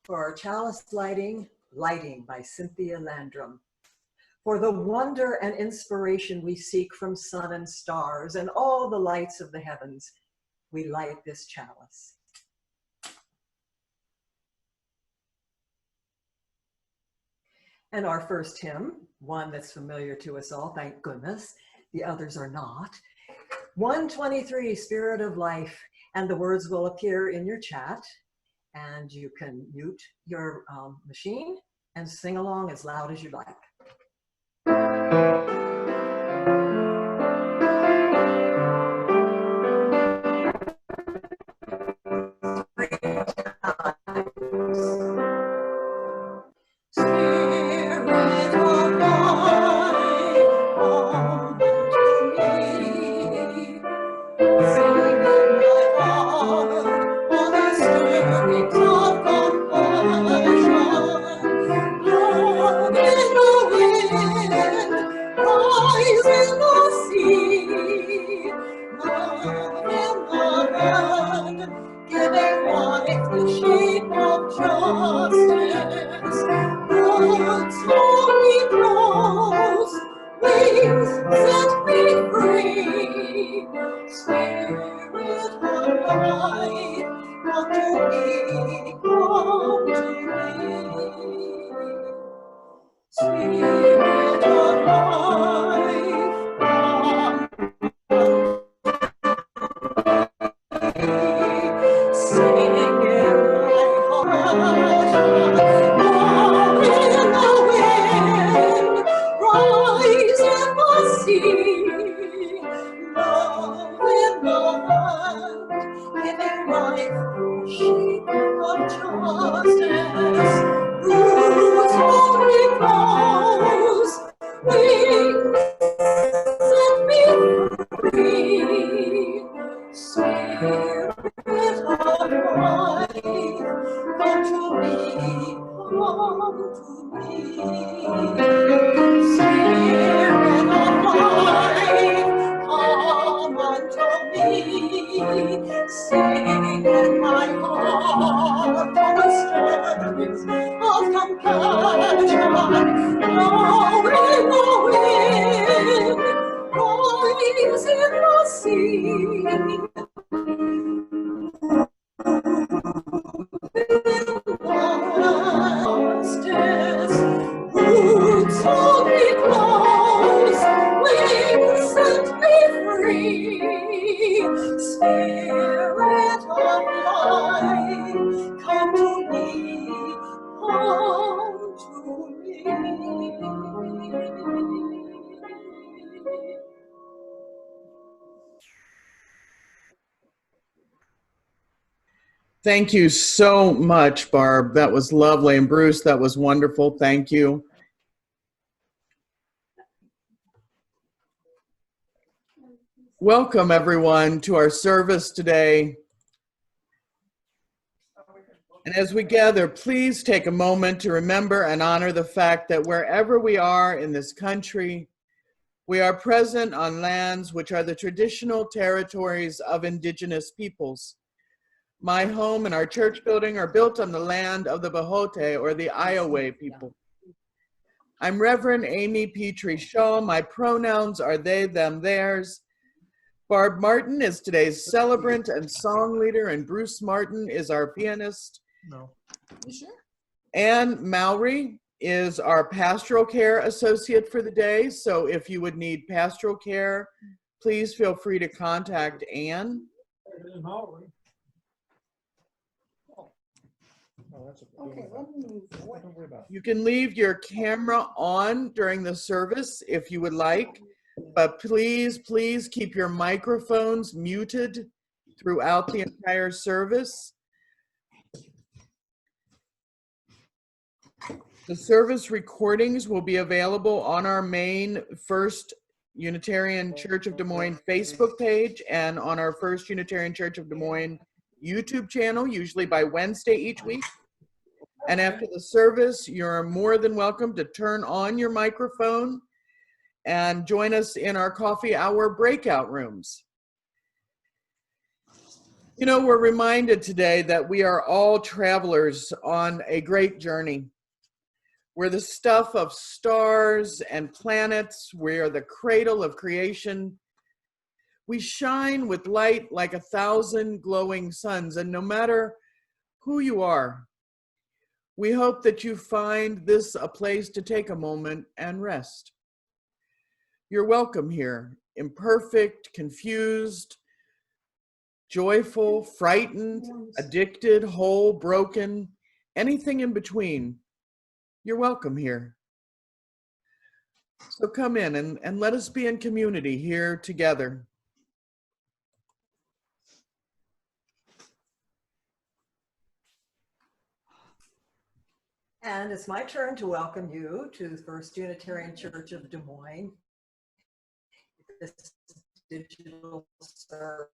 For our chalice lighting, Lighting by Cynthia Landrum. For the wonder and inspiration we seek from sun and stars and all the lights of the heavens, we light this chalice. And our first hymn, one that's familiar to us all, thank goodness, the others are not. 123, Spirit of Life, and the words will appear in your chat, and you can mute your machine and sing along as loud as you like. Thank you so much, Barb. That was lovely. And Bruce, that was wonderful. Thank you. Welcome, everyone, to our service today. And as we gather, please take a moment to remember and honor the fact that wherever we are in this country, we are present on lands which are the traditional territories of indigenous peoples. My home and our church building are built on the land of the Bahote, or the Iowa people. I'm Reverend Amy Petrie Shaw. My pronouns are they, them, theirs. Barb Martin is today's celebrant and song leader, and Bruce Martin is our pianist. No. You sure? Anne Mowry is our pastoral care associate for the day. So if you would need pastoral care, please feel free to contact Anne. Okay, let me move. Don't worry about it. You can leave your camera on during the service if you would like, but please, please keep your microphones muted throughout the entire service. The service recordings will be available on our main First Unitarian Church of Des Moines Facebook page and on our First Unitarian Church of Des Moines YouTube channel, usually by Wednesday each week. And after the service, you're more than welcome to turn on your microphone and join us in our coffee hour breakout rooms. You know, we're reminded today that we are all travelers on a great journey. We're the stuff of stars and planets. We're the cradle of creation. We shine with light like 1,000 glowing suns, and no matter who you are, we hope that you find this a place to take a moment and rest. You're welcome here, imperfect, confused, joyful, frightened, addicted, whole, broken, anything in between. You're welcome here. So come in and let us be in community here together. And it's my turn to welcome you to the First Unitarian Church of Des Moines, this digital service.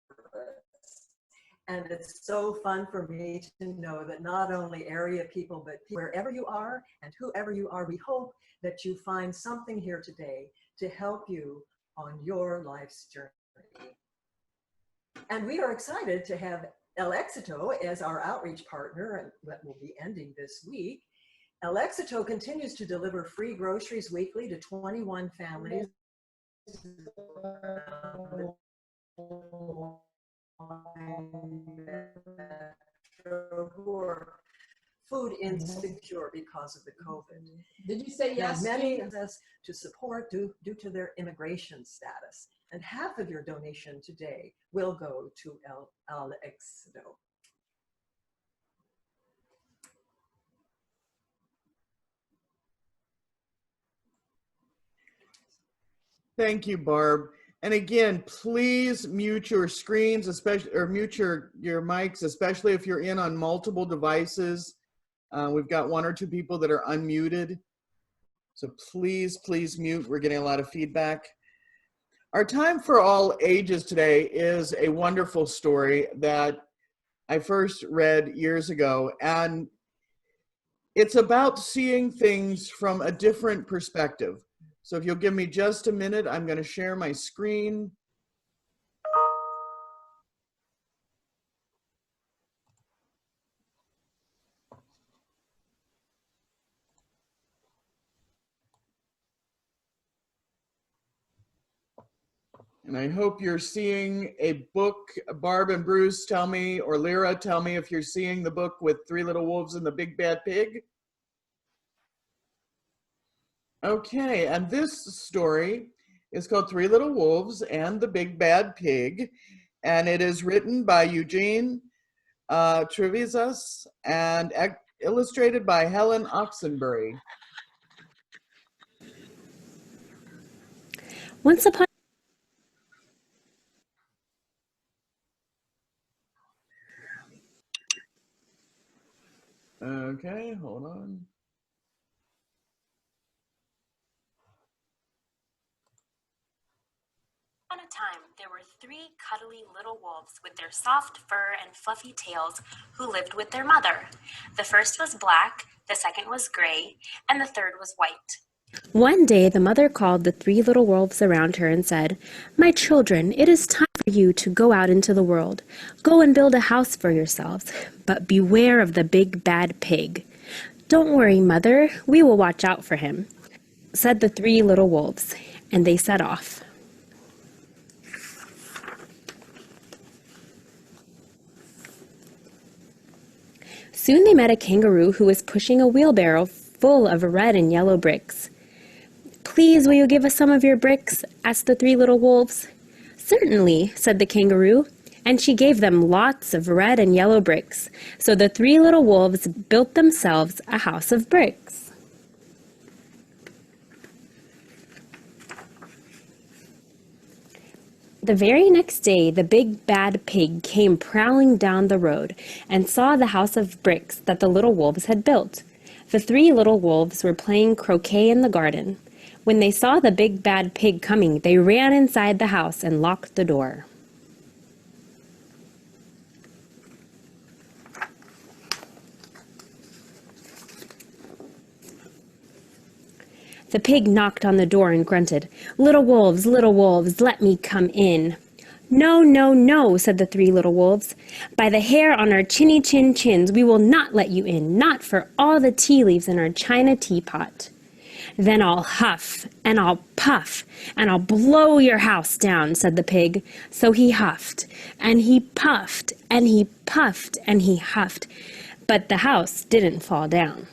And it's so fun for me to know that not only area people, but wherever you are and whoever you are, we hope that you find something here today to help you on your life's journey. And we are excited to have El Éxito as our outreach partner, and that will be ending this week. El Éxito continues to deliver free groceries weekly to 21 families who are food insecure because of the COVID. Did you say yes? Now, many of us to support due to their immigration status, and half of your donation today will go to El Éxito. Thank you, Barb. And again, please mute your screens, especially, or mute your mics, especially if you're in on multiple devices. We've got 1 or 2 people that are unmuted. So please mute. We're getting a lot of feedback. Our time for all ages today is a wonderful story that I first read years ago. And it's about seeing things from a different perspective. So if you'll give me just a minute, I'm going to share my screen. And I hope you're seeing a book. Barb and Bruce, tell me, or Lyra, tell me if you're seeing the book with 3 Little Wolves and the Big Bad Pig. Okay, and this story is called 3 Little Wolves and the Big Bad Pig, and it is written by Eugene Trevisas and illustrated by Helen Oxenbury. Once upon Okay, hold on. On a time, there were 3 cuddly little wolves with their soft fur and fluffy tails who lived with their mother. The first was black, the second was gray, and the third was white. One day the mother called the 3 little wolves around her and said, "My children, it is time for you to go out into the world. Go and build a house for yourselves, but beware of the big bad pig." "Don't worry, mother, we will watch out for him," said the 3 little wolves, and they set off. Soon they met a kangaroo who was pushing a wheelbarrow full of red and yellow bricks. "Please, will you give us some of your bricks?" asked the 3 little wolves. "Certainly," said the kangaroo, and she gave them lots of red and yellow bricks. So the 3 little wolves built themselves a house of bricks. The very next day, the big bad pig came prowling down the road and saw the house of bricks that the little wolves had built. The 3 little wolves were playing croquet in the garden. When they saw the big bad pig coming, they ran inside the house and locked the door. The pig knocked on the door and grunted, little wolves, let me come in." "No, no, no," said the three little wolves. "By the hair on our chinny chin chins, we will not let you in, not for all the tea leaves in our china teapot." "Then I'll huff, and I'll puff, and I'll blow your house down," said the pig. So he huffed, and he puffed, and he puffed, and he huffed, but the house didn't fall down.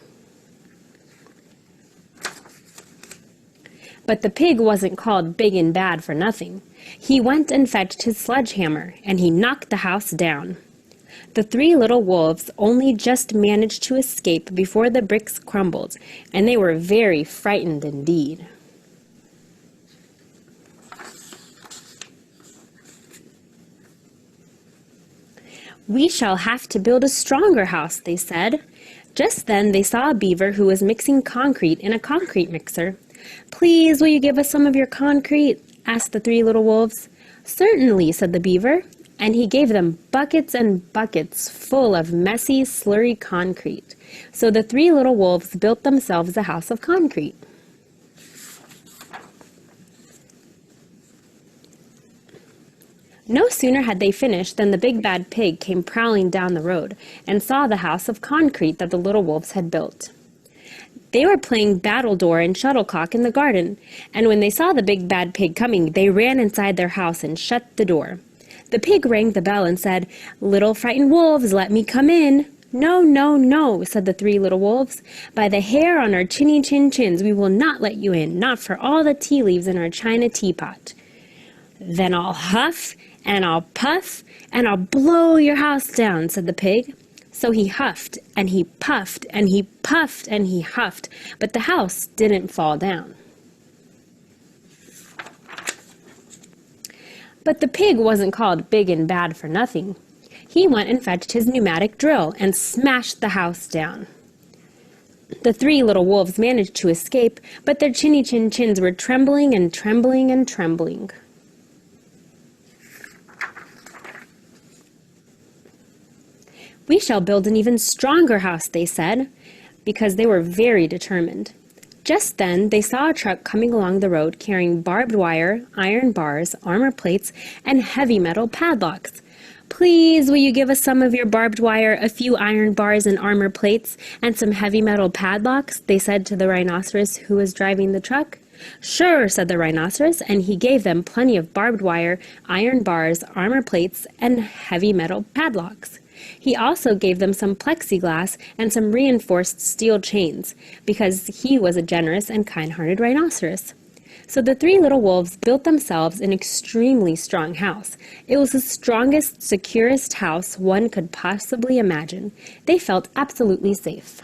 But the pig wasn't called big and bad for nothing. He went and fetched his sledgehammer, and he knocked the house down. The three little wolves only just managed to escape before the bricks crumbled, and they were very frightened indeed. "We shall have to build a stronger house," they said. Just then they saw a beaver who was mixing concrete in a concrete mixer. "Please, will you give us some of your concrete?" asked the three little wolves. "Certainly," said the beaver, and he gave them buckets and buckets full of messy, slurry concrete. So the three little wolves built themselves a house of concrete. No sooner had they finished than the big bad pig came prowling down the road and saw the house of concrete that the little wolves had built. They were playing battledore and shuttlecock in the garden, and when they saw the big bad pig coming, they ran inside their house and shut the door. The pig rang the bell and said, "Little frightened wolves, let me come in." "No, no, no," said the three little wolves. "By the hair on our chinny chin chins, we will not let you in, not for all the tea leaves in our china teapot." "Then I'll huff, and I'll puff, and I'll blow your house down," said the pig. So he huffed, and he puffed, and he puffed, and he huffed, but the house didn't fall down. But the pig wasn't called big and bad for nothing. He went and fetched his pneumatic drill and smashed the house down. The three little wolves managed to escape, but their chinny chin chins were trembling and trembling and trembling. "We shall build an even stronger house," they said, because they were very determined. Just then, they saw a truck coming along the road carrying barbed wire, iron bars, armor plates, and heavy metal padlocks. "Please, will you give us some of your barbed wire, a few iron bars and armor plates, and some heavy metal padlocks?" they said to the rhinoceros who was driving the truck. "Sure," said the rhinoceros, and he gave them plenty of barbed wire, iron bars, armor plates, and heavy metal padlocks. He also gave them some plexiglass and some reinforced steel chains, because he was a generous and kind-hearted rhinoceros. So the three little wolves built themselves an extremely strong house. It was the strongest, securest house one could possibly imagine. They felt absolutely safe.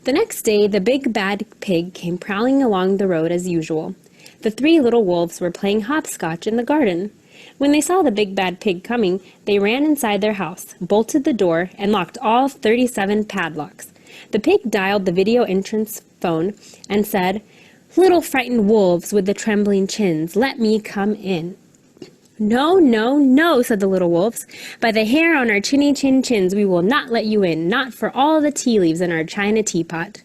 The next day, the big bad pig came prowling along the road as usual. The three little wolves were playing hopscotch in the garden. When they saw the big bad pig coming, they ran inside their house, bolted the door, and locked all 37 padlocks. The pig dialed the video entrance phone and said, "Little frightened wolves with the trembling chins, let me come in." "No, no, no," said the little wolves. "By the hair on our chinny chin chins, we will not let you in, not for all the tea leaves in our china teapot."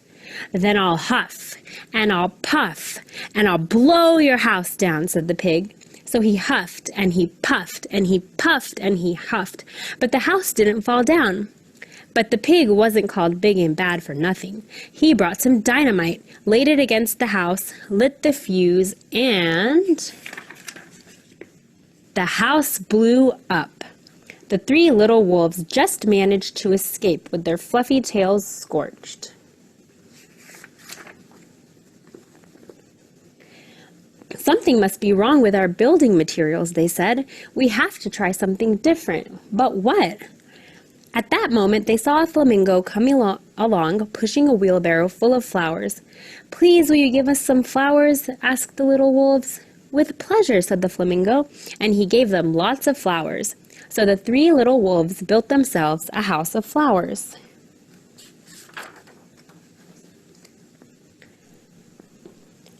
"Then I'll huff, and I'll puff, and I'll blow your house down," said the pig. So he huffed, and he puffed, and he puffed, and he huffed, but the house didn't fall down. But the pig wasn't called big and bad for nothing. He brought some dynamite, laid it against the house, lit the fuse, and the house blew up. The three little wolves just managed to escape with their fluffy tails scorched. "Something must be wrong with our building materials," they said. "We have to try something different. But what?" At that moment, they saw a flamingo coming along, pushing a wheelbarrow full of flowers. "Please, will you give us some flowers?" asked the little wolves. "With pleasure," said the flamingo, and he gave them lots of flowers. So the three little wolves built themselves a house of flowers.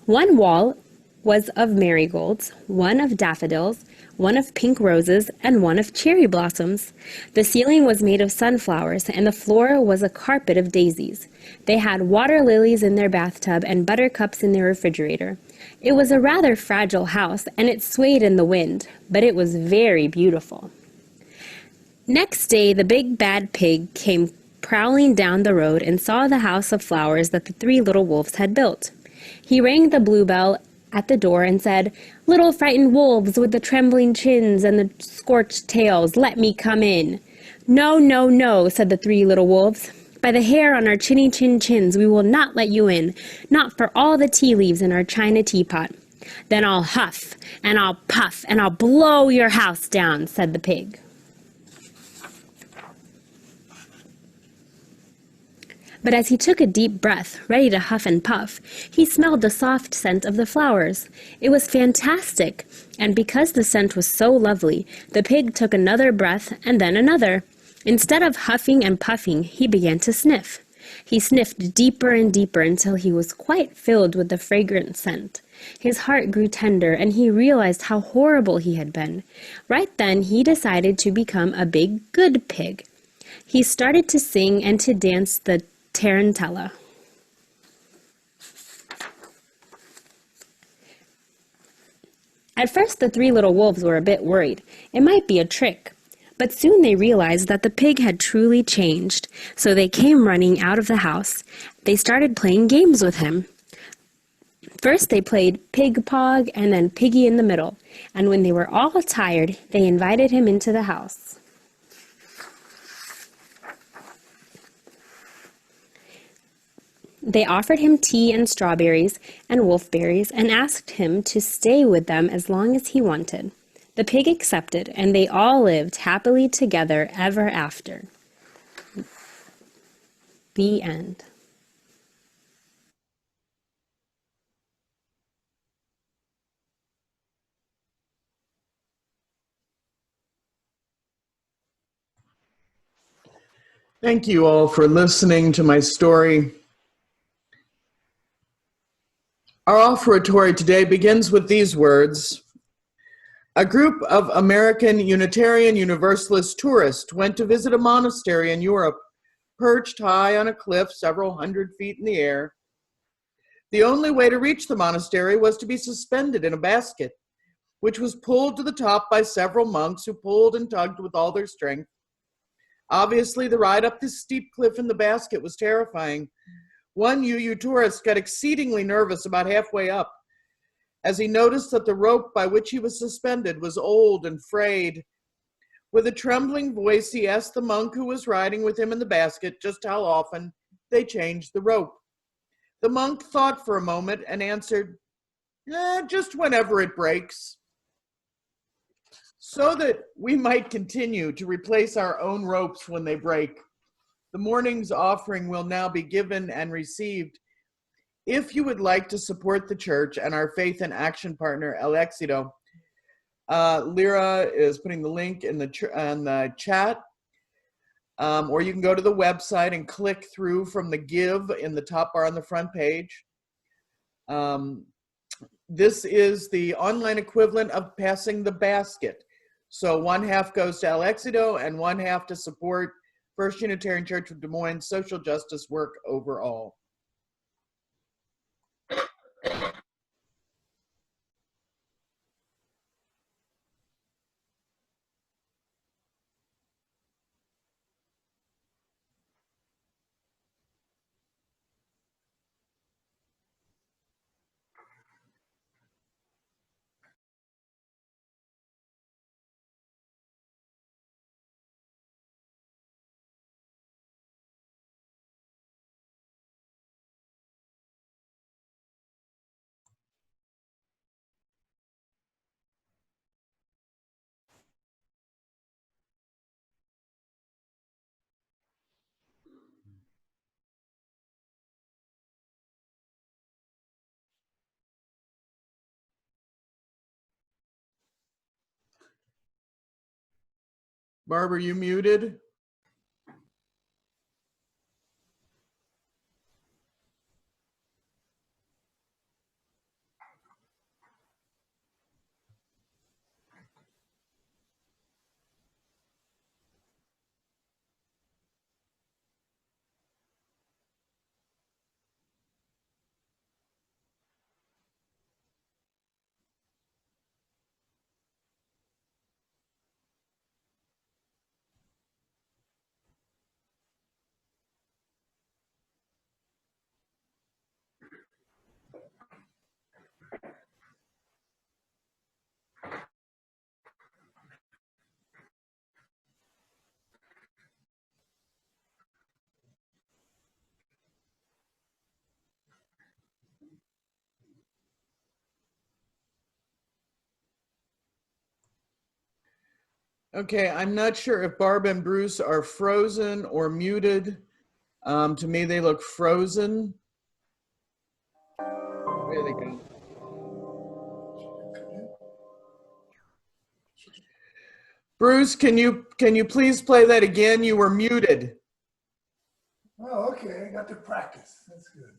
One wall was of marigolds, one of daffodils, one of pink roses, and one of cherry blossoms. The ceiling was made of sunflowers, and the floor was a carpet of daisies. They had water lilies in their bathtub and buttercups in their refrigerator. It was a rather fragile house, and it swayed in the wind, but it was very beautiful. Next day, the big bad pig came prowling down the road and saw the house of flowers that the three little wolves had built. He rang the bluebell at the door and said, "Little frightened wolves with the trembling chins and the scorched tails, let me come in." "No, no, no," said the three little wolves. "By the hair on our chinny chin chins, we will not let you in, not for all the tea leaves in our china teapot." "Then I'll huff, and I'll puff, and I'll blow your house down," said the pig. But as he took a deep breath, ready to huff and puff, he smelled the soft scent of the flowers. It was fantastic, and because the scent was so lovely, the pig took another breath and then another. Instead of huffing and puffing, he began to sniff. He sniffed deeper and deeper until he was quite filled with the fragrant scent. His heart grew tender, and he realized how horrible he had been. Right then, he decided to become a big, good pig. He started to sing and to dance the tarantella. At first, the three little wolves were a bit worried. It might be a trick. But soon they realized that the pig had truly changed, so they came running out of the house. They started playing games with him. First they played Pig Pog and then Piggy in the Middle, and when they were all tired, they invited him into the house. They offered him tea and strawberries and wolfberries and asked him to stay with them as long as he wanted. The pig accepted, and they all lived happily together ever after. The end. Thank you all for listening to my story. Our offertory today begins with these words. A group of American Unitarian Universalist tourists went to visit a monastery in Europe, perched high on a cliff several hundred feet in the air. The only way to reach the monastery was to be suspended in a basket, which was pulled to the top by several monks who pulled and tugged with all their strength. Obviously, the ride up this steep cliff in the basket was terrifying. One UU tourist got exceedingly nervous about halfway up, as he noticed that the rope by which he was suspended was old and frayed. With a trembling voice, he asked the monk who was riding with him in the basket just how often they changed the rope. The monk thought for a moment and answered, just whenever it breaks. So that we might continue to replace our own ropes when they break, the morning's offering will now be given and received. If you would like to support the church and our faith and action partner, El Éxito, Lyra is putting the link in the chat, or you can go to the website and click through from the Give in the top bar on the front page. This is the online equivalent of passing the basket. So one half goes to El Éxito and one half to support First Unitarian Church of Des Moines social justice work overall. Barb, are you muted? Okay, I'm not sure if Barb and Bruce are frozen or muted. To me, they look frozen. There they go. Bruce, can you please play that again? You were muted. Oh, okay. I got to practice. That's good.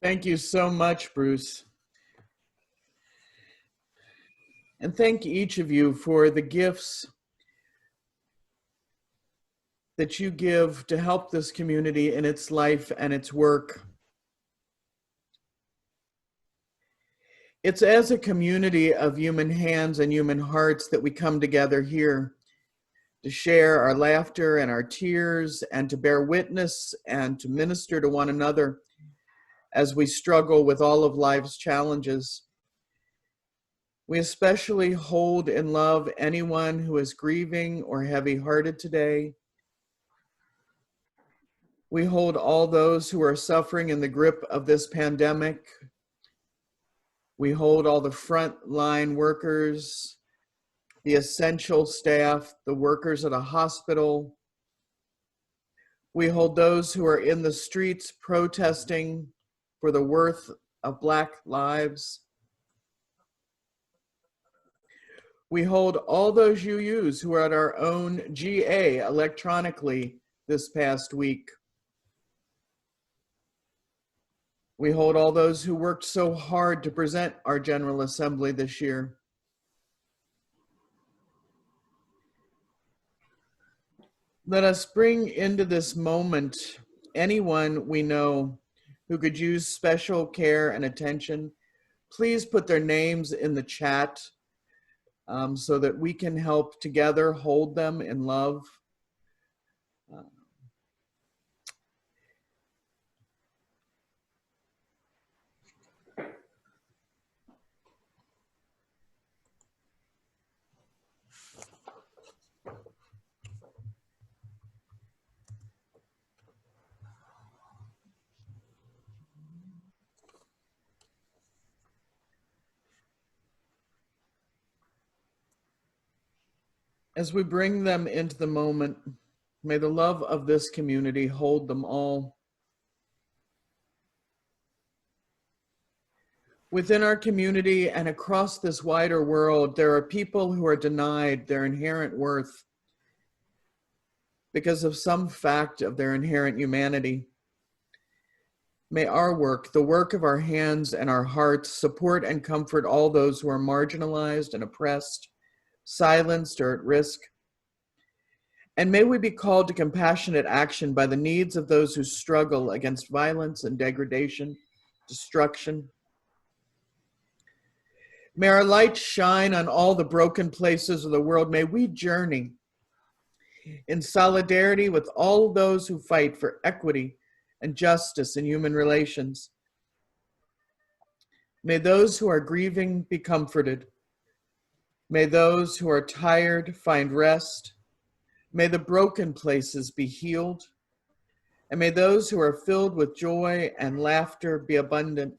Thank you so much, Bruce. And thank each of you for the gifts that you give to help this community in its life and its work. It's as a community of human hands and human hearts that we come together here to share our laughter and our tears and to bear witness and to minister to one another as we struggle with all of life's challenges. We especially hold in love anyone who is grieving or heavy-hearted today. We hold all those who are suffering in the grip of this pandemic. We hold all the frontline workers, the essential staff, the workers at a hospital. We hold those who are in the streets protesting for the worth of Black lives. We hold all those UUs who are at our own GA electronically this past week. We hold all those who worked so hard to present our General Assembly this year. Let us bring into this moment anyone we know who could use special care and attention. Please put their names in the chat so that we can help together hold them in love. As we bring them into the moment, may the love of this community hold them all. Within our community and across this wider world, there are people who are denied their inherent worth because of some fact of their inherent humanity. May our work, the work of our hands and our hearts, support and comfort all those who are marginalized and oppressed, silenced, or at risk. And may we be called to compassionate action by the needs of those who struggle against violence and degradation, destruction. May our light shine on all the broken places of the world. May we journey in solidarity with all those who fight for equity and justice in human relations. May those who are grieving be comforted. May those who are tired find rest. May the broken places be healed, and may those who are filled with joy and laughter be abundant.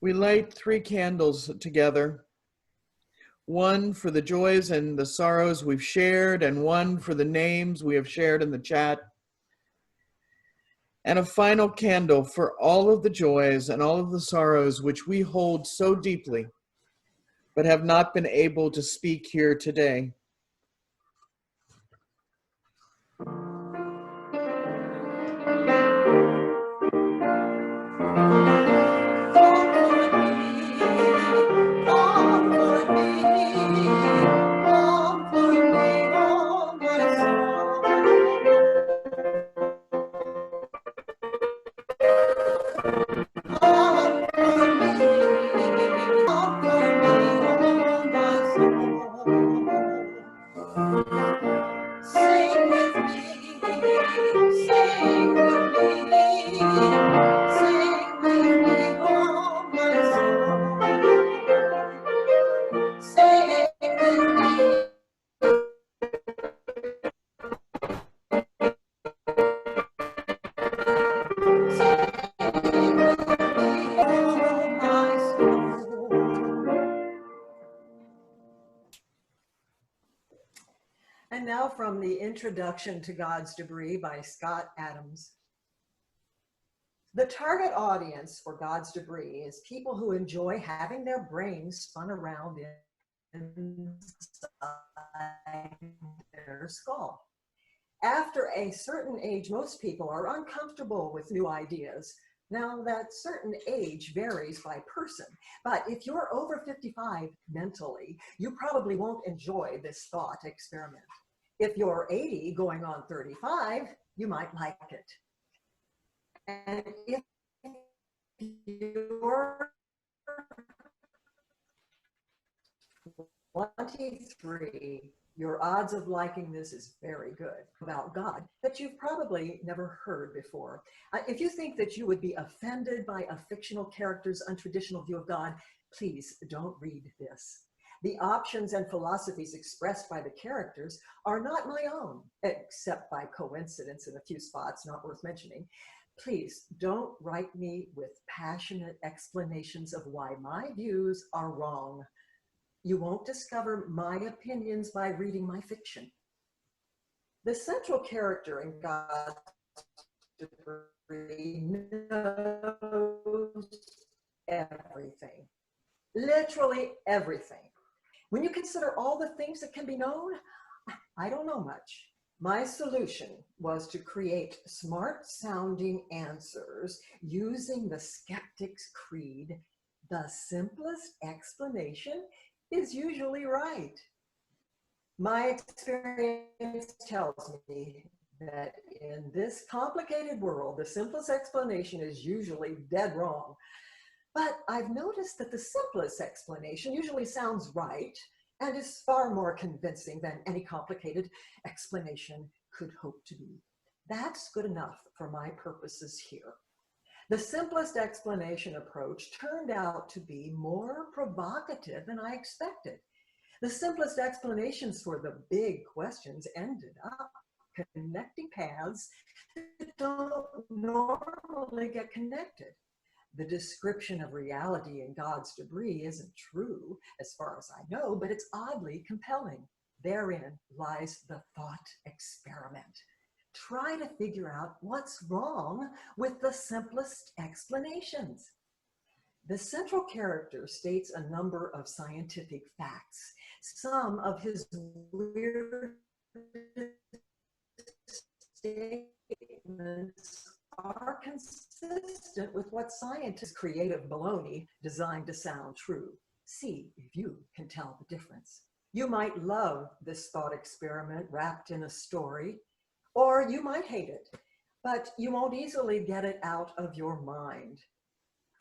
We light 3 candles together, one for the joys and the sorrows we've shared, and one for the names we have shared in the chat, and a final candle for all of the joys and all of the sorrows which we hold so deeply, but have not been able to speak here today. And now from the Introduction to God's Debris by Scott Adams. The target audience for God's debris is people who enjoy having their brains spun around inside their skull. After a certain age, most people are uncomfortable with new ideas. Now, that certain age varies by person, but if you're over 55 mentally, you probably won't enjoy this thought experiment. If you're 80 going on 35, you might like it. And if you're 23, your odds of liking this is very good. About God that you've probably never heard before. If you think that you would be offended by a fictional character's untraditional view of God, please don't read this. The options and philosophies expressed by the characters are not my own, except by coincidence in a few spots not worth mentioning. Please don't write me with passionate explanations of why my views are wrong. You won't discover my opinions by reading my fiction. The central character in God's debris knows everything, literally everything. When you consider all the things that can be known, I don't know much. My solution was to create smart-sounding answers using the skeptic's creed. The simplest explanation is usually right. My experience tells me that in this complicated world, the simplest explanation is usually dead wrong. But I've noticed that the simplest explanation usually sounds right and is far more convincing than any complicated explanation could hope to be. That's good enough for my purposes here. The simplest explanation approach turned out to be more provocative than I expected. The simplest explanations for the big questions ended up connecting paths that don't normally get connected. The description of reality in God's debris isn't true, as far as I know, but it's oddly compelling. Therein lies the thought experiment. Try to figure out what's wrong with the simplest explanations. The central character states a number of scientific facts. Some of his weird statements are consistent with what scientists' creative baloney designed to sound true. See if you can tell the difference. You might love this thought experiment wrapped in a story, or you might hate it, but you won't easily get it out of your mind.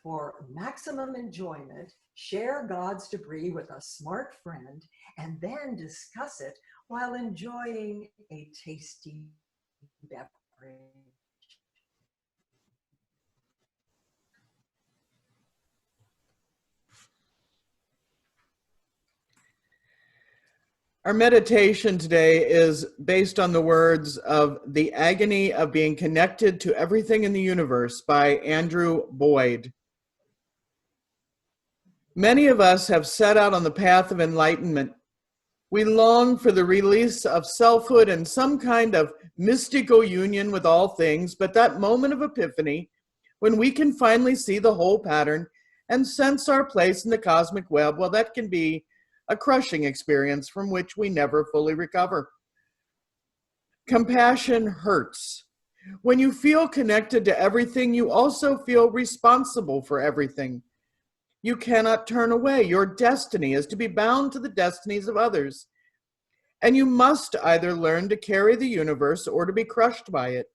For maximum enjoyment, share God's debris with a smart friend and then discuss it while enjoying a tasty beverage. Our meditation today is based on the words of The Agony of Being Connected to Everything in the Universe by Andrew Boyd. Many of us have set out on the path of enlightenment. We long for the release of selfhood and some kind of mystical union with all things, but that moment of epiphany, when we can finally see the whole pattern and sense our place in the cosmic web, well, that can be a crushing experience from which we never fully recover. Compassion hurts. When you feel connected to everything, you also feel responsible for everything. You cannot turn away. Your destiny is to be bound to the destinies of others. And you must either learn to carry the universe or to be crushed by it.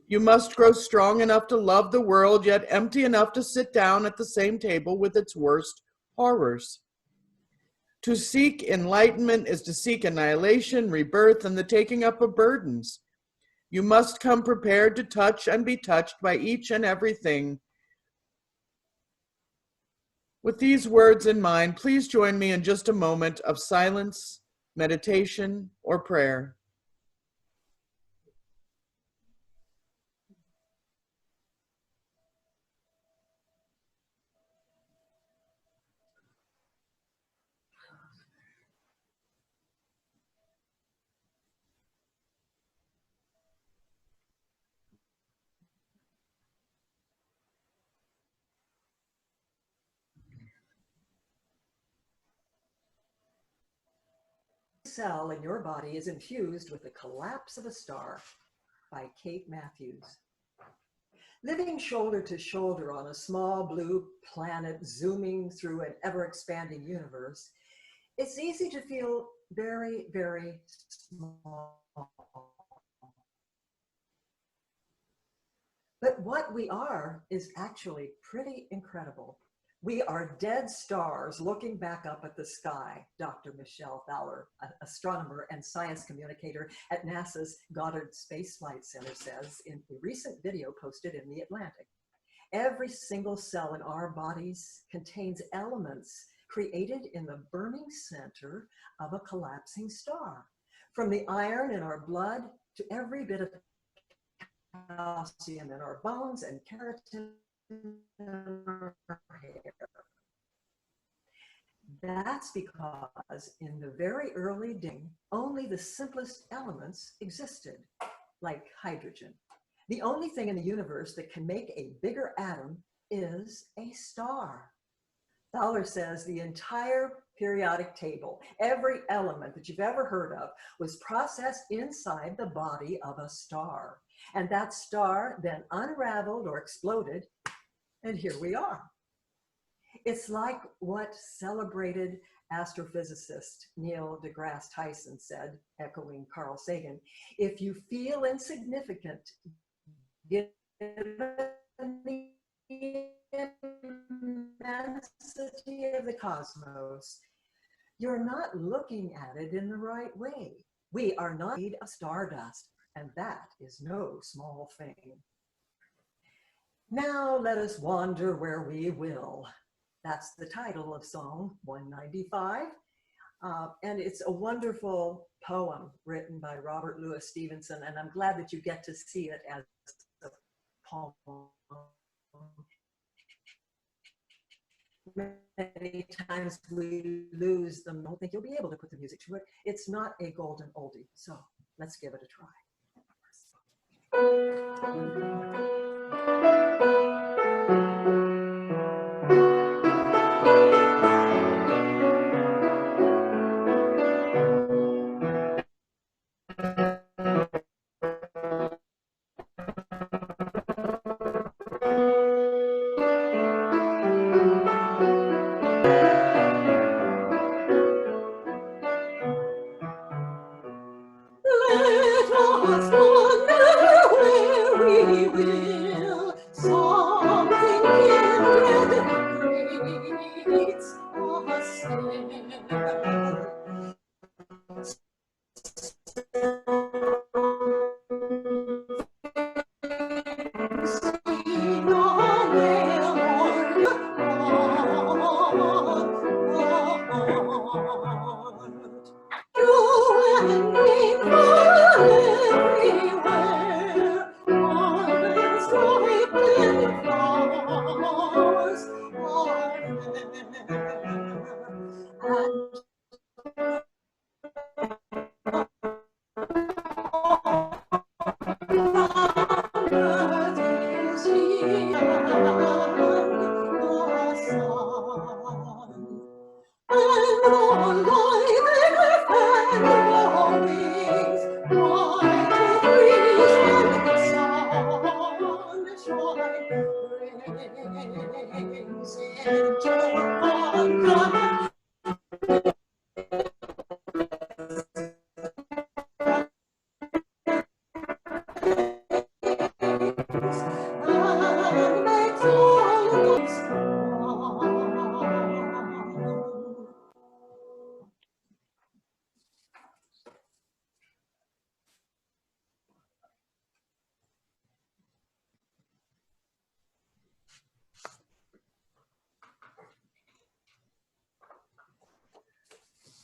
You must grow strong enough to love the world, yet empty enough to sit down at the same table with its worst horrors. To seek enlightenment is to seek annihilation, rebirth, and the taking up of burdens. You must come prepared to touch and be touched by each and everything. With these words in mind, please join me in just a moment of silence, meditation, or prayer. Cell in your body is infused with the collapse of a star by Kate Matthews. Living shoulder to shoulder on a small blue planet zooming through an ever-expanding universe, it's easy to feel very, very small. But what we are is actually pretty incredible. We are dead stars looking back up at the sky, Dr. Michelle Fowler, an astronomer and science communicator at NASA's Goddard Space Flight Center, says in a recent video posted in The Atlantic. Every single cell in our bodies contains elements created in the burning center of a collapsing star. From the iron in our blood to every bit of calcium in our bones and keratin in our hair. That's because in the very early days, only the simplest elements existed, like hydrogen. The only thing in the universe that can make a bigger atom is a star. Fowler says the entire periodic table, every element that you've ever heard of, was processed inside the body of a star. And that star then unraveled or exploded, and here we are. It's like what celebrated astrophysicist Neil deGrasse Tyson said, echoing Carl Sagan: if you feel insignificant, given the immensity of the cosmos, you're not looking at it in the right way. We are not made of stardust, and that is no small thing. Now let us wander where we will. That's the title of Song 195. And it's a wonderful poem written by Robert Louis Stevenson, and I'm glad that you get to see it as a poem. Many times we lose them. I don't think you'll be able to put the music to it. It's not a golden oldie, so let's give it a try.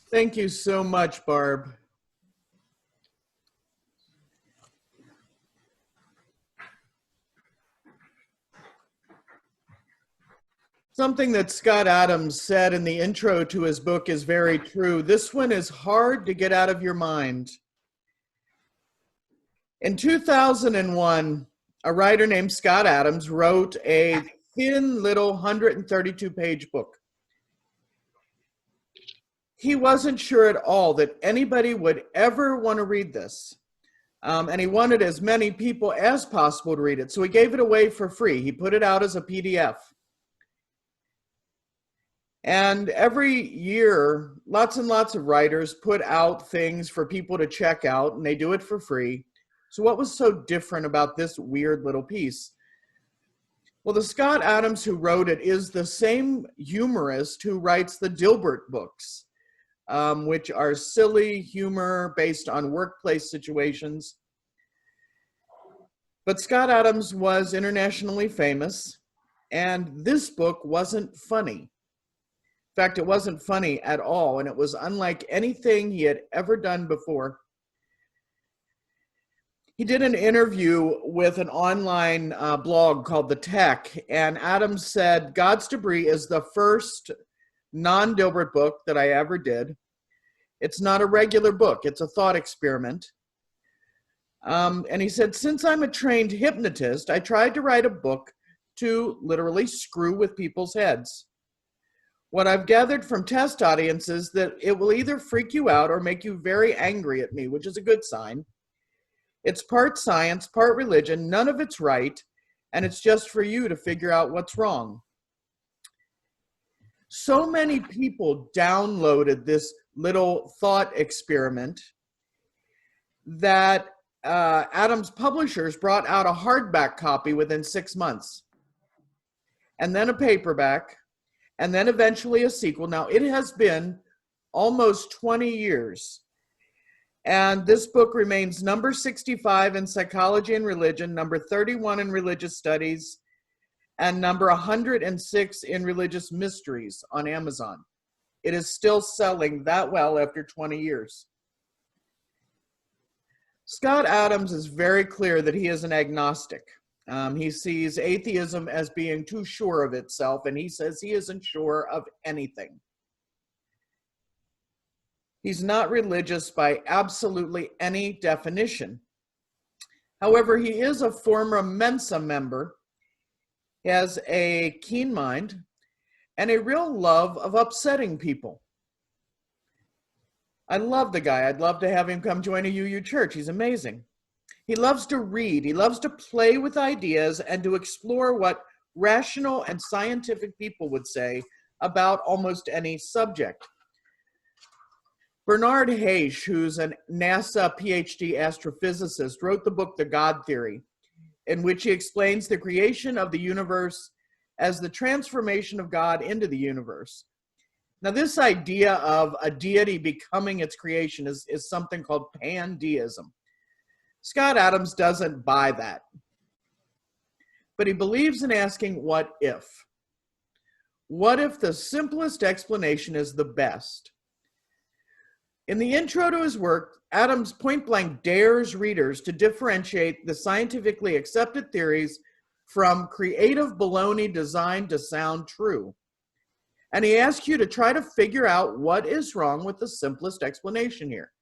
Thank you so much, Barb. Something that Scott Adams said in the intro to his book is very true. This one is hard to get out of your mind. In 2001, a writer named Scott Adams wrote a thin little 132-page book. He wasn't sure at all that anybody would ever want to read this. And he wanted as many people as possible to read it. So he gave it away for free. He put it out as a PDF. And every year, lots and lots of writers put out things for people to check out, and they do it for free. So what was so different about this weird little piece? Well, the Scott Adams who wrote it is the same humorist who writes the Dilbert books, which are silly humor based on workplace situations. But Scott Adams was internationally famous, and this book wasn't funny. In fact, it wasn't funny at all, and it was unlike anything he had ever done before. He did an interview with an online blog called The Tech, and Adams said, "God's Debris is the first non-Dilbert book that I ever did. It's not a regular book, it's a thought experiment." And he said, "Since I'm a trained hypnotist, I tried to write a book to literally screw with people's heads. What I've gathered from test audiences that it will either freak you out or make you very angry at me, which is a good sign. It's part science, part religion, none of it's right, and it's just for you to figure out what's wrong." So many people downloaded this little thought experiment that Adams' publishers brought out a hardback copy within 6 months, and then a paperback, and then eventually a sequel. Now, it has been almost 20 years, and this book remains number 65 in psychology and religion, number 31 in religious studies, and number 106 in religious mysteries on Amazon. It is still selling that well after 20 years. Scott Adams is very clear that he is an agnostic. He sees atheism as being too sure of itself, and he says he isn't sure of anything. He's not religious by absolutely any definition. However, he is a former Mensa member, he has a keen mind, and a real love of upsetting people. I love the guy. I'd love to have him come join a UU church. He's amazing. He loves to read. He loves to play with ideas and to explore what rational and scientific people would say about almost any subject. Bernard Hayes, who's a NASA PhD astrophysicist, wrote the book The God Theory, in which he explains the creation of the universe as the transformation of God into the universe. Now, this idea of a deity becoming its creation is something called pandeism. Scott Adams doesn't buy that, but he believes in asking what if. What if the simplest explanation is the best? In the intro to his work, Adams point-blank dares readers to differentiate the scientifically accepted theories from creative baloney designed to sound true. And he asks you to try to figure out what is wrong with the simplest explanation here,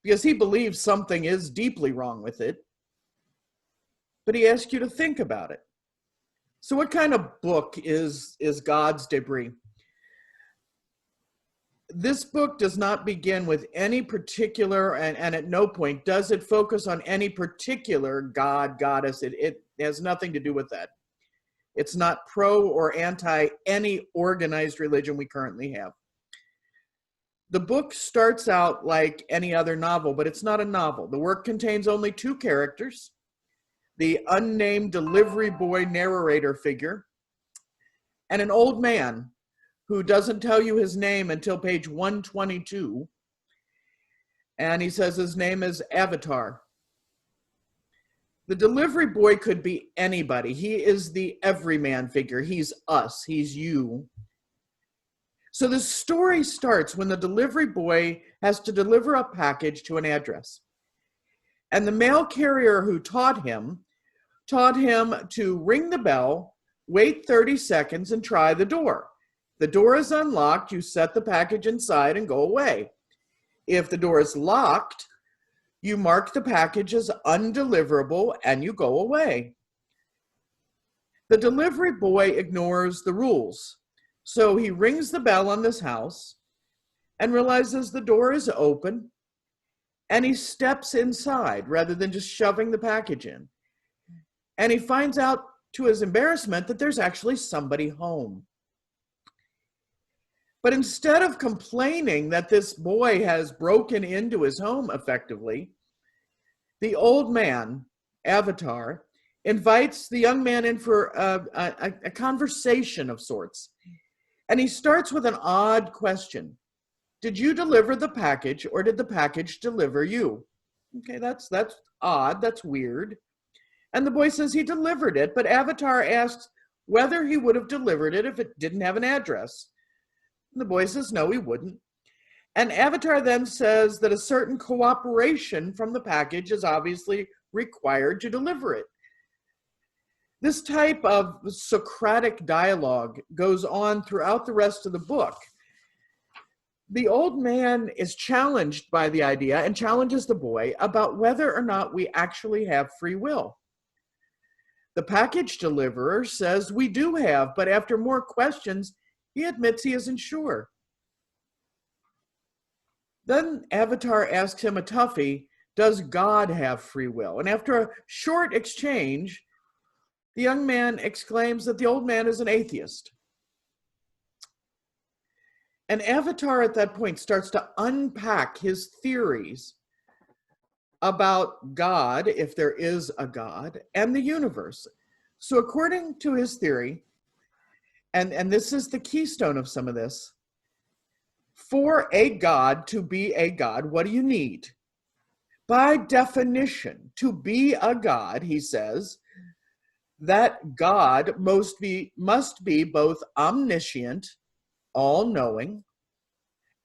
because he believes something is deeply wrong with it, but he asks you to think about it. So what kind of book is God's Debris? This book does not begin with any particular, and at no point does it focus on any particular god, goddess. It has nothing to do with that. It's not pro or anti any organized religion we currently have. The book starts out like any other novel, but it's not a novel. The work contains only 2 characters, the unnamed delivery boy narrator figure, and an old man who doesn't tell you his name until page 122. And he says his name is Avatar. The delivery boy could be anybody. He is the everyman figure. He's us. He's you. So the story starts when the delivery boy has to deliver a package to an address. And the mail carrier who taught him to ring the bell, wait 30 seconds, and try the door. The door is unlocked, you set the package inside and go away. If the door is locked, you mark the package as undeliverable and you go away. The delivery boy ignores the rules. So he rings the bell on this house and realizes the door is open, and he steps inside rather than just shoving the package in. And he finds out, to his embarrassment, that there's actually somebody home. But instead of complaining that this boy has broken into his home effectively, the old man, Avatar, invites the young man in for a conversation of sorts. And he starts with an odd question. Did you deliver the package, or did the package deliver you? Okay, that's odd, that's weird. And the boy says he delivered it, but Avatar asks whether he would have delivered it if it didn't have an address. And the boy says no, he wouldn't. And Avatar then says that a certain cooperation from the package is obviously required to deliver it. This type of Socratic dialogue goes on throughout the rest of the book. The old man is challenged by the idea and challenges the boy about whether or not we actually have free will. The package deliverer says we do have, but after more questions, he admits he isn't sure. Then Avatar asks him a toughie, does God have free will? And after a short exchange, the young man exclaims that the old man is an atheist. And Avatar at that point starts to unpack his theories about God, if there is a God, and the universe. So according to his theory, and this is the keystone of some of this, for a God to be a God, what do you need? By definition, to be a God, he says, that God must be both omniscient, all-knowing,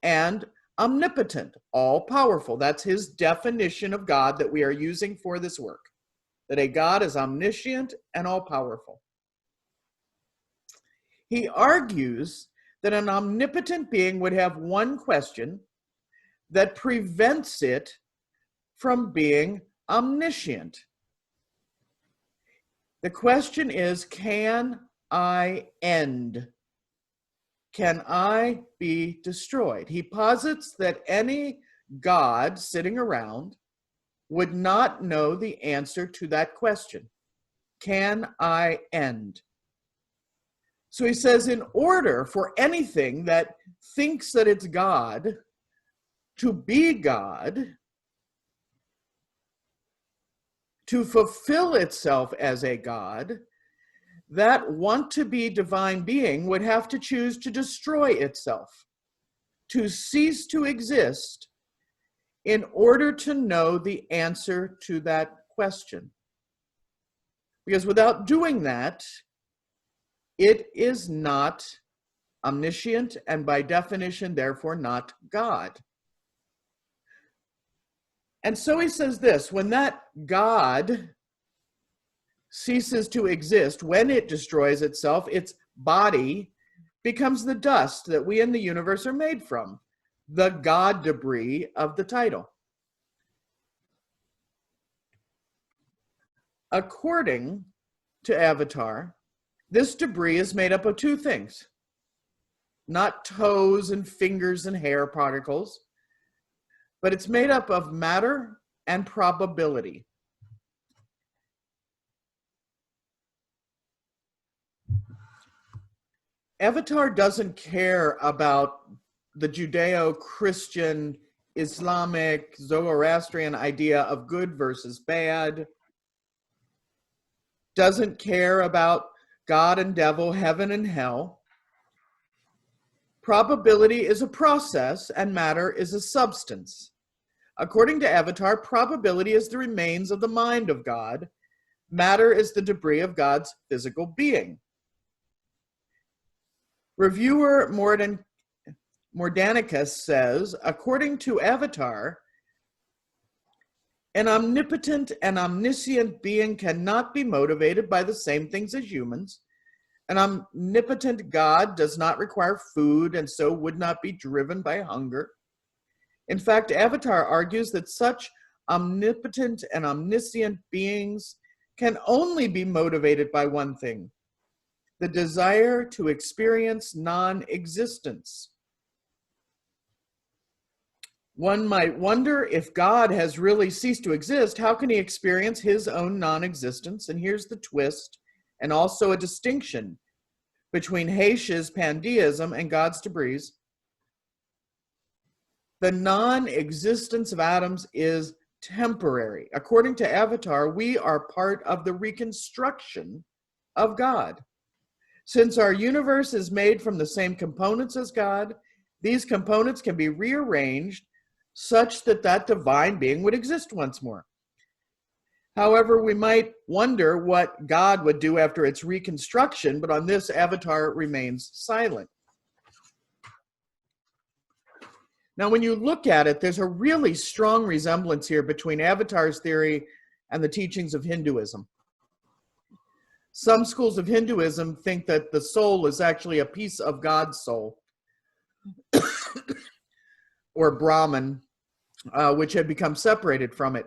and omnipotent, all-powerful. That's his definition of God that we are using for this work, that a God is omniscient and all-powerful. He argues that an omnipotent being would have one question that prevents it from being omniscient. The question is, can I end? Can I be destroyed? He posits that any God sitting around would not know the answer to that question. Can I end? So he says, in order for anything that thinks that it's God to be God, to fulfill itself as a God, that want-to-be divine being would have to choose to destroy itself, to cease to exist in order to know the answer to that question. Because without doing that, it is not omniscient and by definition, therefore, not God. And so he says this, when that God ceases to exist, when it destroys itself, its body becomes the dust that we in the universe are made from, the God debris of the title. According to Avatar, this debris is made up of two things, not toes and fingers and hair particles, but it's made up of matter and probability. Avatar doesn't care about the Judeo-Christian, Islamic, Zoroastrian idea of good versus bad, doesn't care about God and devil, heaven and hell. Probability is a process and matter is a substance. According to Avatar, probability is the remains of the mind of God. Matter is the debris of God's physical being. Reviewer Morden Mordanicus says, according to Avatar, an omnipotent and omniscient being cannot be motivated by the same things as humans. An omnipotent God does not require food and so would not be driven by hunger. In fact, Avatar argues that such omnipotent and omniscient beings can only be motivated by one thing: the desire to experience non-existence. One might wonder, if God has really ceased to exist, how can he experience his own non-existence? And here's the twist, and also a distinction between Heche's pandeism and God's debris. The non-existence of atoms is temporary. According to Avatar, we are part of the reconstruction of God. Since our universe is made from the same components as God, these components can be rearranged such that that divine being would exist once more. However, we might wonder what God would do after its reconstruction, but on this, Avatar remains silent. Now, when you look at it, there's a really strong resemblance here between Avatar's theory and the teachings of Hinduism. Some schools of Hinduism think that the soul is actually a piece of God's soul, or Brahman, which had become separated from it.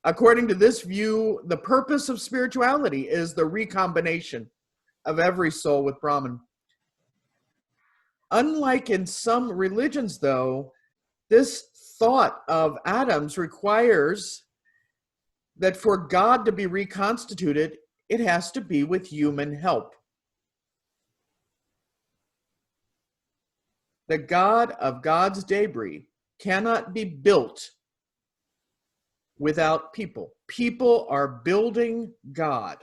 According to this view, the purpose of spirituality is the recombination of every soul with Brahman. Unlike in some religions, though, this thought of atoms requires that for God to be reconstituted, it has to be with human help. The God of God's debris cannot be built without people. People are building God.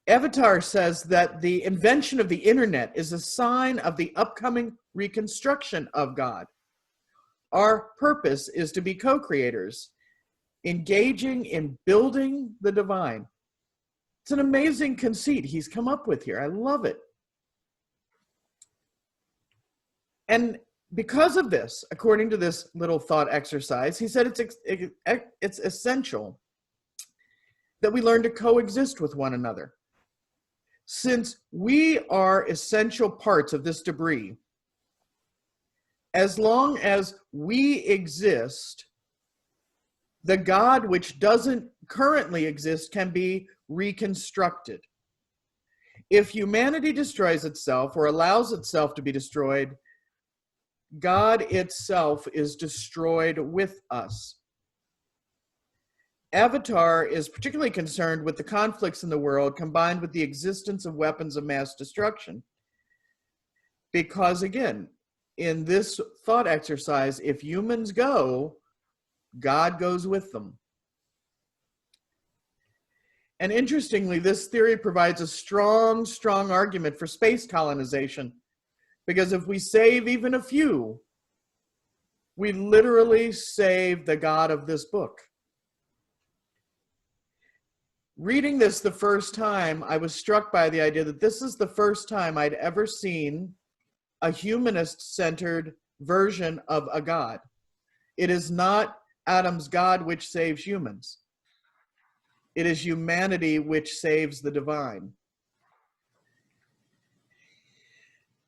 Avatar says that the invention of the internet is a sign of the upcoming reconstruction of God. Our purpose is to be co-creators, engaging in building the divine. It's an amazing conceit he's come up with here. I love it. And because of this, according to this little thought exercise, he said it's essential that we learn to coexist with one another. Since we are essential parts of this debris, as long as we exist, the God which doesn't currently exist can be reconstructed. If humanity destroys itself or allows itself to be destroyed, God itself is destroyed with us. Avatar is particularly concerned with the conflicts in the world combined with the existence of weapons of mass destruction. Because again, in this thought exercise, if humans go, God goes with them. And interestingly, this theory provides a strong argument for space colonization. Because if we save even a few, we literally save the God of this book. Reading this the first time, I was struck by the idea that this is the first time I'd ever seen a humanist-centered version of a God. It is not Adam's God which saves humans. It is humanity which saves the divine.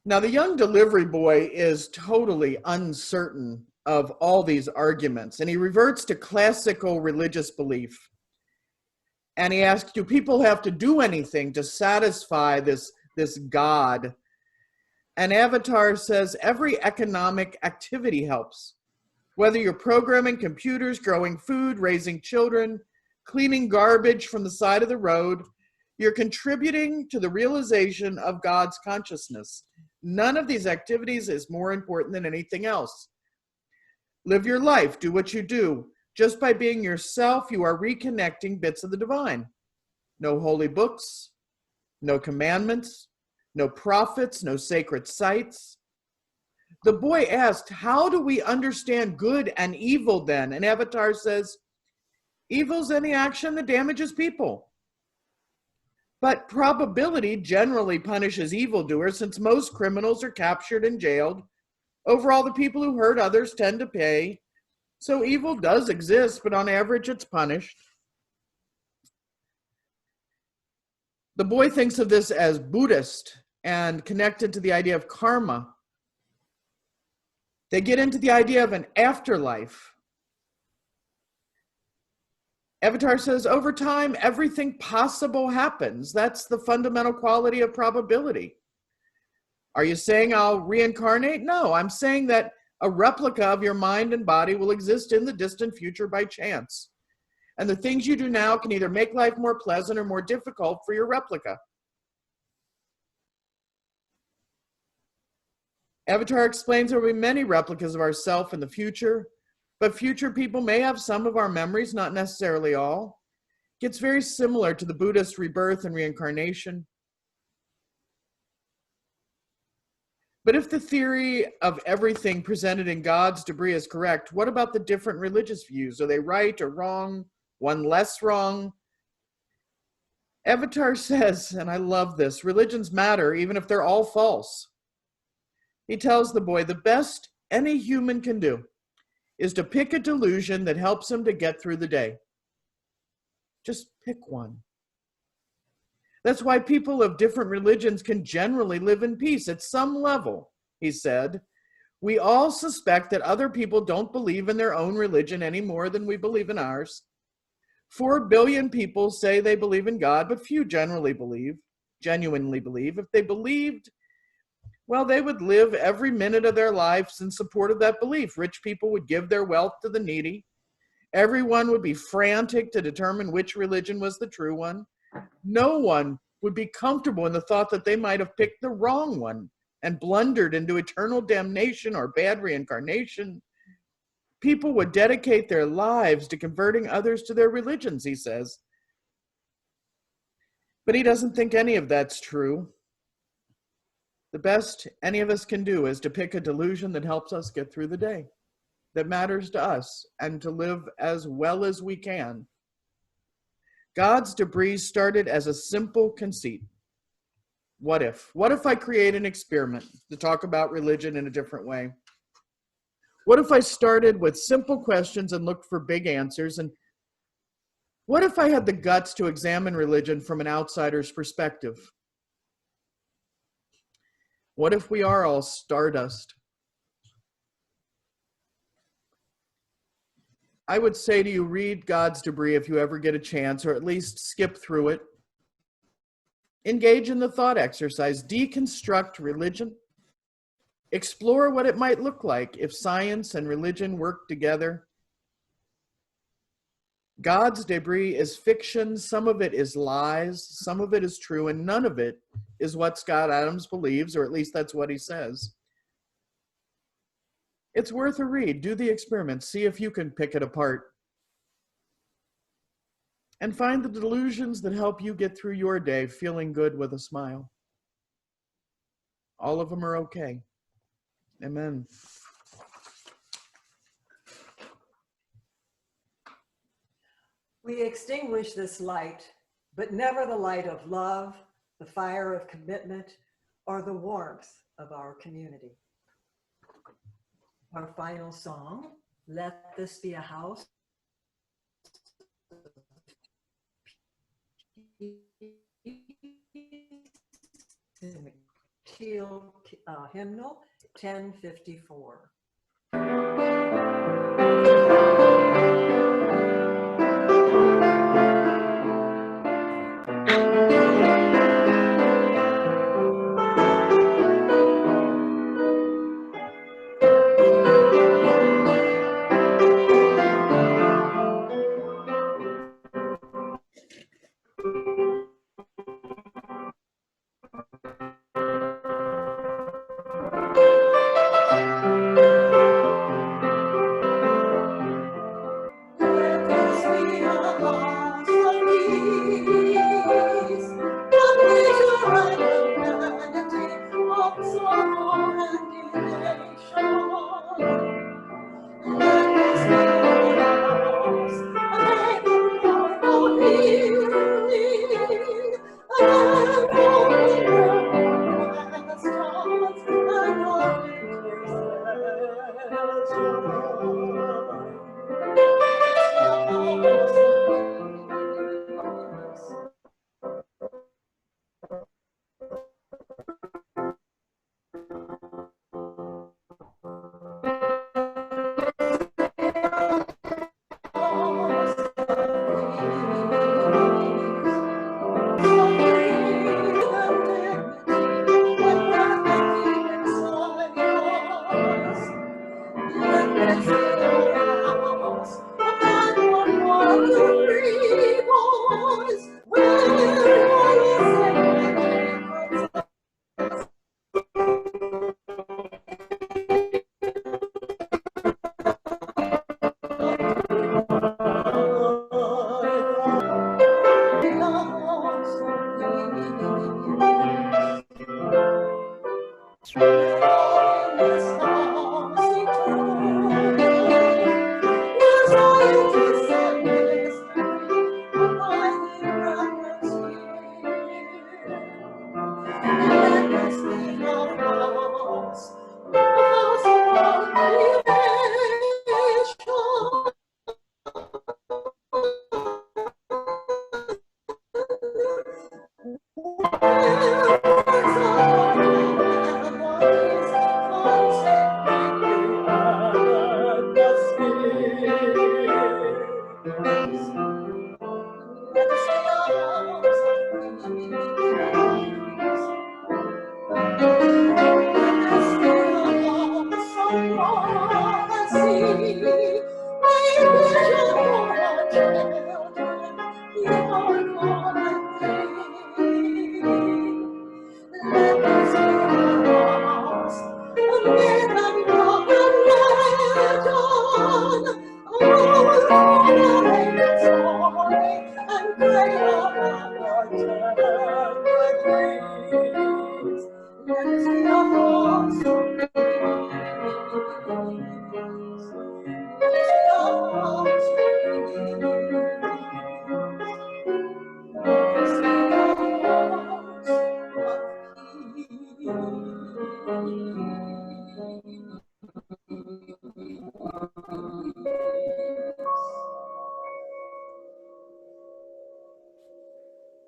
Now, the young delivery boy is totally uncertain of all these arguments, and he reverts to classical religious belief. And he asks, do people have to do anything to satisfy this God? And Avatar says, every economic activity helps. Whether you're programming computers, growing food, raising children, cleaning garbage from the side of the road, you're contributing to the realization of God's consciousness. None of these activities is more important than anything else. Live your life, do what you do. Just by being yourself, you are reconnecting bits of the divine. No holy books, no commandments, no prophets, no sacred sites. The boy asked, how do we understand good and evil then? And Avatar says, evil's any action that damages people. But probability generally punishes evildoers, since most criminals are captured and jailed. Overall, the people who hurt others tend to pay. So evil does exist, but on average, it's punished. The boy thinks of this as Buddhist and connected to the idea of karma. They get into the idea of an afterlife. Avatar says, over time, everything possible happens. That's the fundamental quality of probability. Are you saying I'll reincarnate? No, I'm saying that a replica of your mind and body will exist in the distant future by chance. And the things you do now can either make life more pleasant or more difficult for your replica. Avatar explains there will be many replicas of ourselves in the future, but future people may have some of our memories, not necessarily all. It's very similar to the Buddhist rebirth and reincarnation. But if the theory of everything presented in God's debris is correct, what about the different religious views? Are they right or wrong? One less wrong? Avatar says, and I love this, religions matter even if they're all false. He tells the boy the best any human can do is to pick a delusion that helps him to get through the day. Just pick one. That's why people of different religions can generally live in peace at some level, he said. We all suspect that other people don't believe in their own religion any more than we believe in ours. 4 billion people say they believe in God, but few genuinely believe. If they believed, well, they would live every minute of their lives in support of that belief. Rich people would give their wealth to the needy. Everyone would be frantic to determine which religion was the true one. No one would be comfortable in the thought that they might have picked the wrong one and blundered into eternal damnation or bad reincarnation. People would dedicate their lives to converting others to their religions, he says. But he doesn't think any of that's true. The best any of us can do is to pick a delusion that helps us get through the day, that matters to us, and to live as well as we can. God's debris started as a simple conceit. What if? What if I create an experiment to talk about religion in a different way? What if I started with simple questions and looked for big answers? And what if I had the guts to examine religion from an outsider's perspective? What if we are all stardust? I would say to you, read God's debris if you ever get a chance, or at least skip through it. Engage in the thought exercise. Deconstruct religion. Explore what it might look like if science and religion work together. God's debris is fiction. Some of it is lies. Some of it is true, and none of it is what Scott Adams believes, or at least that's what he says. It's worth a read. Do the experiment. See if you can pick it apart. And find the delusions that help you get through your day feeling good with a smile. All of them are okay. Amen. We extinguish this light, but never the light of love, the fire of commitment, or the warmth of our community. Our final song, Let This Be a House. Teal hymnal 1054.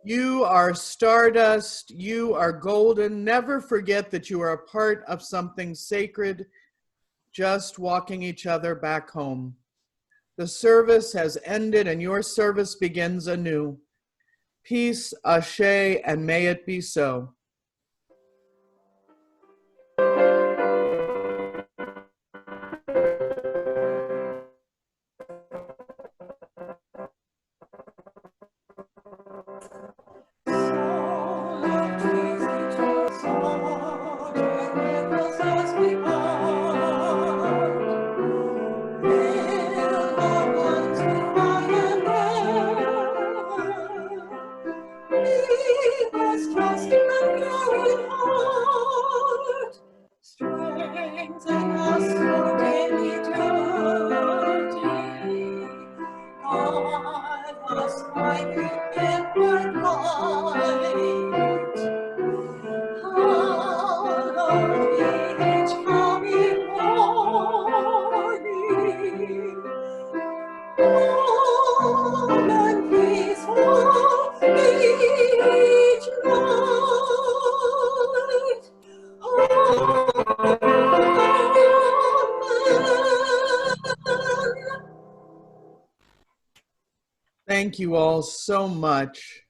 You are stardust. You are golden. Never forget that you are a part of something sacred, just walking each other back home. The service has ended and your service begins anew. Peace, ashe, and may it be so. Strengthen us for daily duty. Guide us by the inward light. Hallowed be each coming morning. Calm and peaceful each night. Amen. Thank you all so much.